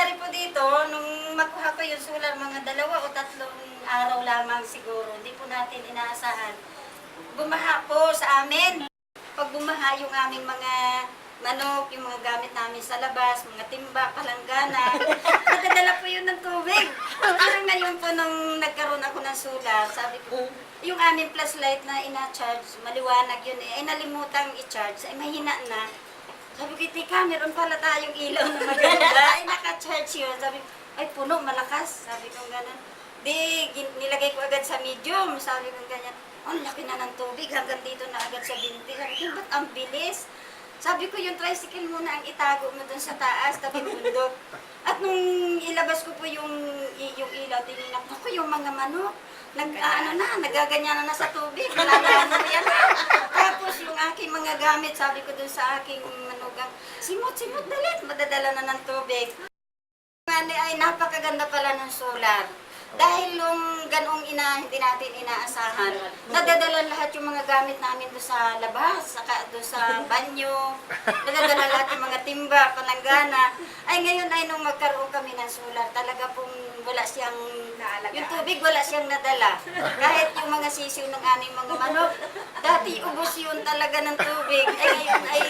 nangyari po dito, nung makuha ko yung solar, mga 2 o 3 araw lamang siguro, hindi po natin inaasahan. Bumaha po sa amin. Pag bumaha yung aming mga manok, yung mga gamit namin sa labas, mga timba, palanggana, nadadala po yun ng tubig. Parang ngayon po nung nagkaroon ako ng solar, sabi ko, yung aming flashlight na ina-charge, maliwanag yun eh, ay nalimutang i-charge, ay mahina na. Sabi ko, tika, meron pala tayong ilaw na maganda, ay naka-charge yun. Sabi ko, ay puno, malakas. Sabi ko gano'n. Di, nilagay ko agad sa medium. Sabi ko ganyan, ang laki na ng tubig, hanggang dito na agad sa binti. Sabi ko, ba't ang bilis? Sabi ko, yung tricycle muna ang itago mo dun sa taas, tabi bundok. At nung ilabas ko po yung ilaw, tininak ko yung mga manok. Nagaganyan na sa tubig. Nalalaman mo yan. Tapos yung aking mga gamit, sabi ko dun sa aking manugang, simot, dalit, madadala na ng tubig. Ay napakaganda pala ng solar. Dahil yung ganong hindi natin inaasahan, nadadala lahat yung mga gamit namin doon sa labas, saka doon sa banyo, nadadala lahat yung mga timba, palanggana. Ay ngayon ay nung magkaroon kami ng solar, talaga pong wala siyang, yung tubig wala siyang nadala. Kahit yung mga sisiw ng aming mga manok, dati ubos yun talaga ng tubig. Ay ngayon ay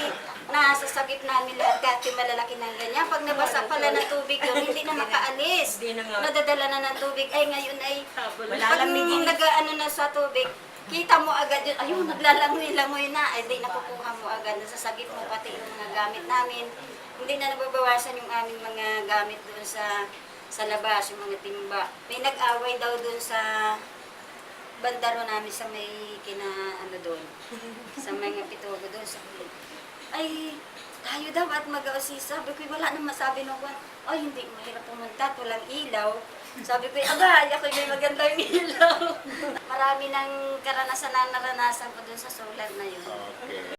nasasagip namin lahat kahit yung malalaki ng ganyan. Pag nabasa pala ng tubig yun, hindi na makaalis. Nadadala na ng tubig. Ay ngayon ay, pag nag-ano na sa tubig, kita mo agad yun, ayun, naglalangoy-langoy na. Ay di nakukuha mo agad, nasasagip mo pati yung mga gamit namin. Hindi na nababawasan yung aming mga gamit doon sa labas, yung mga timba. May nag-away daw doon sa bandaro namin sa may doon, sa mga pitogo doon sa ay, tayo daw at mag-aasisa. Sabi ko, wala nang masabi nung ay, hindi, mahirap pumunta, walang ilaw. Sabi ko, aba, ako may magandang ilaw. Marami ng karanasan na naranasan ko dun sa solar na yun. Okay.